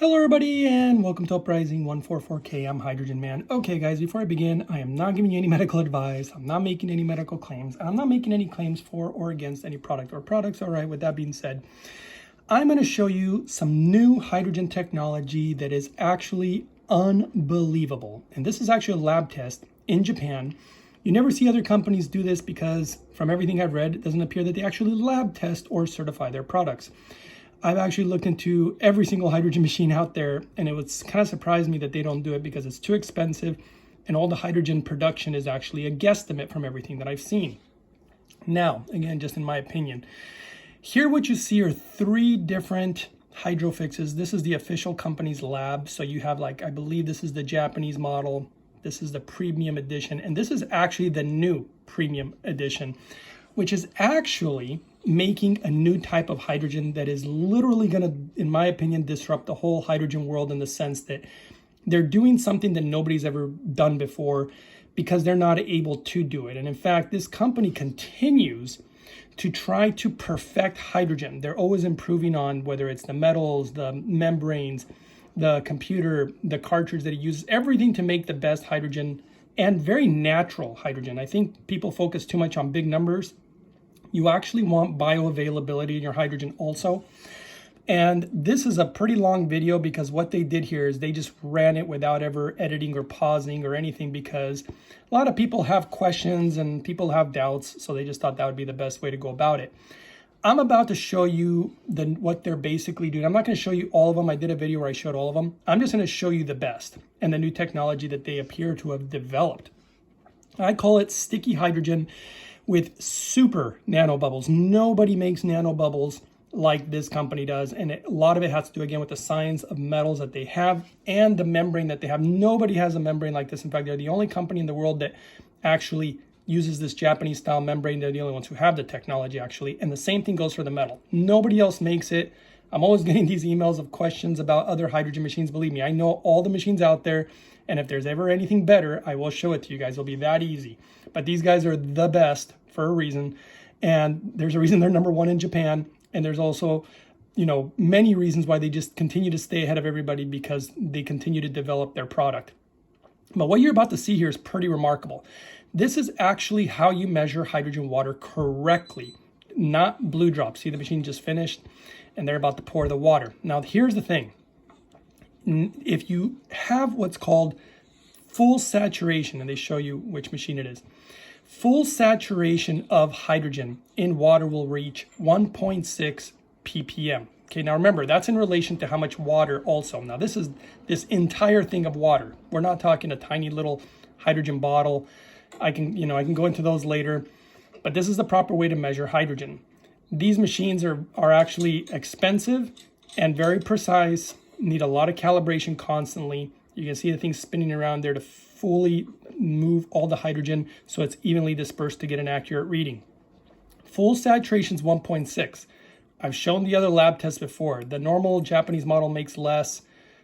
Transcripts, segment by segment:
Hello everybody and welcome to Uprising 144K. I'm Hydrogen Man. Okay guys, before I begin, I am not giving you any medical advice. I'm not making any medical claims. I'm not making any claims for or against any product or products. All right, with that being said, I'm going to show you some new hydrogen technology that is actually unbelievable. And this is actually a lab test in Japan. You never see other companies do this because from everything I've read, it doesn't appear that they actually lab test or certify their products. I've actually looked into every single hydrogen machine out there, and it was kind of surprised me that they don't do it because it's too expensive, and all the hydrogen production is actually a guesstimate from everything that I've seen. Now, again, just in my opinion, here what you see are three different hydro fixes. This is the official company's lab. So you have I believe this is the Japanese model, this is the premium edition, and this is actually the new premium edition, which is actually making a new type of hydrogen that is literally going to, in my opinion, disrupt the whole hydrogen world in the sense that they're doing something that nobody's ever done before because they're not able to do it. And in fact, this company continues to try to perfect hydrogen. They're always improving on whether it's the metals, the membranes, the computer, the cartridge that it uses, everything to make the best hydrogen and very natural hydrogen. I think people focus too much on big numbers. You actually want bioavailability in your hydrogen also. And this is a pretty long video because what they did here is they just ran it without ever editing or pausing or anything because a lot of people have questions and people have doubts. So they just thought that would be the best way to go about it. I'm about to show you what they're basically doing. I'm not going to show you all of them. I did a video where I showed all of them. I'm just going to show you the best and the new technology that they appear to have developed. I call it sticky hydrogen with super nanobubbles. Nobody makes nanobubbles like this company does. And a lot of it has to do, again, with the science of metals that they have and the membrane that they have. Nobody has a membrane like this. In fact, they're the only company in the world that actually uses this Japanese style membrane. They're the only ones who have the technology, actually. And the same thing goes for the metal. Nobody else makes it. I'm always getting these emails of questions about other hydrogen machines. Believe me, I know all the machines out there. And if there's ever anything better, I will show it to you guys. It'll be that easy. But these guys are the best for a reason. And there's a reason they're number one in Japan. And there's also, many reasons why they just continue to stay ahead of everybody because they continue to develop their product. But what you're about to see here is pretty remarkable. This is actually how you measure hydrogen water correctly, not blue drops. See, the machine just finished and they're about to pour the water. Now, here's the thing. If you have what's called full saturation, and they show you which machine it is, full saturation of hydrogen in water will reach 1.6 ppm. Okay, now remember, that's in relation to how much water also. Now, this is this entire thing of water. We're not talking a tiny little hydrogen bottle. I can go into those later, but this is the proper way to measure hydrogen. These machines are actually expensive and very precise, need a lot of calibration constantly. You can see the thing spinning around there to fully move all the hydrogen so it's evenly dispersed to get an accurate reading. Full saturation is 1.6. I've shown the other lab tests before. The normal Japanese model makes less.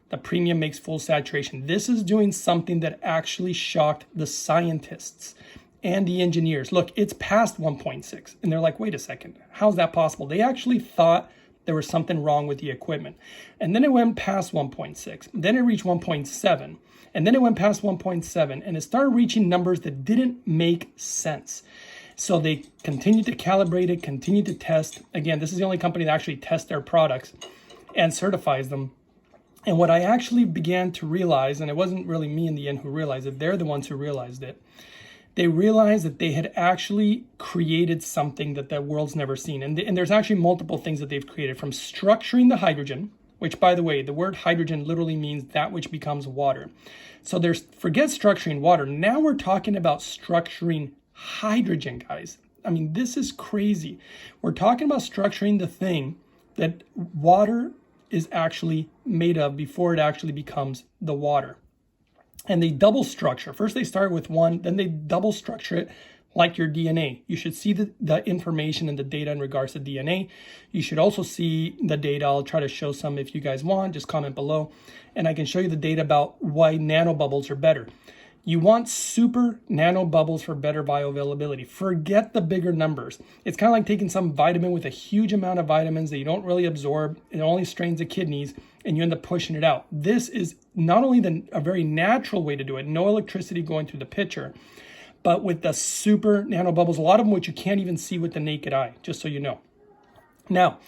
The premium makes full saturation. This is doing something that actually shocked the scientists and the engineers. Look, it's past 1.6. And they're like, wait a second, how's that possible? They actually thought there was something wrong with the equipment. And then it went past 1.6. Then it reached 1.7. And then it went past 1.7. And it started reaching numbers that didn't make sense. So they continued to calibrate it, continued to test. Again, this is the only company that actually tests their products and certifies them. And what I actually began to realize, and it wasn't really me in the end who realized it, they're the ones who realized it. They realized that they had actually created something that the world's never seen. And there's actually multiple things that they've created, from structuring the hydrogen, which, by the way, the word hydrogen literally means that which becomes water. So forget structuring water. Now we're talking about structuring hydrogen, guys. I mean, this is crazy. We're talking about structuring the thing that water is actually made of before it actually becomes the water. And they double structure. First they start with one, then they double structure it like your DNA. You should see the information and the data in regards to DNA. You should also see the data. I'll try to show some if you guys want, just comment below. And I can show you the data about why nanobubbles are better. You want super nano bubbles for better bioavailability. Forget the bigger numbers. It's kind of like taking some vitamin with a huge amount of vitamins that you don't really absorb. It only strains the kidneys and you end up pushing it out. This is not only a very natural way to do it, no electricity going through the pitcher, but with the super nano bubbles, a lot of them which you can't even see with the naked eye, just so you know. Now,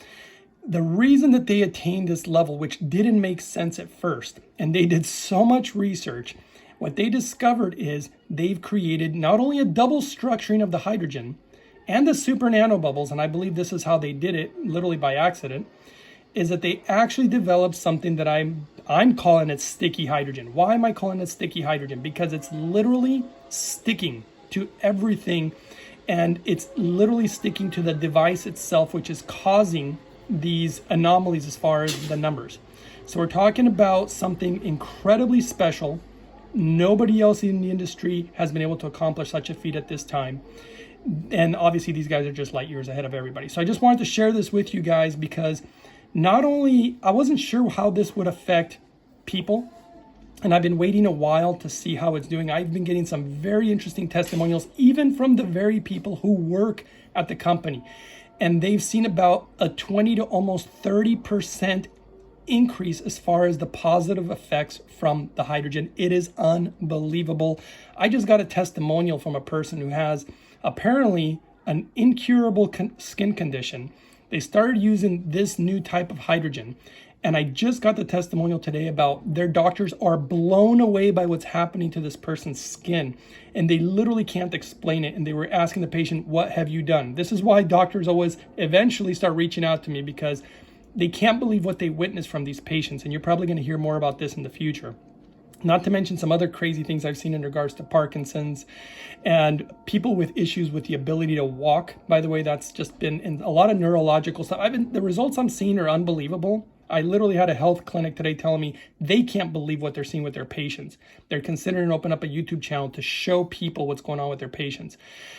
the reason that they attained this level, which didn't make sense at first, and they did so much research, what they discovered is they've created not only a double structuring of the hydrogen and the super nanobubbles, and I believe this is how they did it, literally by accident, is that they actually developed something that I'm calling it sticky hydrogen. Why am I calling it sticky hydrogen? Because it's literally sticking to everything, and it's literally sticking to the device itself, which is causing these anomalies as far as the numbers. So we're talking about something incredibly special. Nobody else in the industry has been able to accomplish such a feat at this time. And obviously these guys are just light years ahead of everybody. So I just wanted to share this with you guys because not only, I wasn't sure how this would affect people, and I've been waiting a while to see how it's doing. I've been getting some very interesting testimonials, even from the very people who work at the company. And they've seen about a 20 to almost 30% increase as far as the positive effects from the hydrogen. It is unbelievable. I just got a testimonial from a person who has apparently an incurable skin condition. They started using this new type of hydrogen, and I just got the testimonial today about their doctors are blown away by what's happening to this person's skin, and they literally can't explain it. And they were asking the patient, what have you done? This is why doctors always eventually start reaching out to me, because they can't believe what they witness from these patients. And you're probably going to hear more about this in the future. Not to mention some other crazy things I've seen in regards to Parkinson's and people with issues with the ability to walk. By the way, that's just been in a lot of neurological stuff. The results I'm seeing are unbelievable. I literally had a health clinic today telling me they can't believe what they're seeing with their patients. They're considering opening up a YouTube channel to show people what's going on with their patients.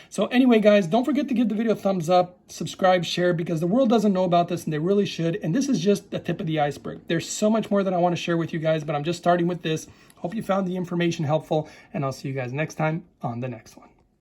So anyway, guys, don't forget to give the video a thumbs up, subscribe, share, because the world doesn't know about this and they really should. And this is just the tip of the iceberg. There's so much more that I want to share with you guys, but I'm just starting with this. Hope you found the information helpful, and I'll see you guys next time on the next one.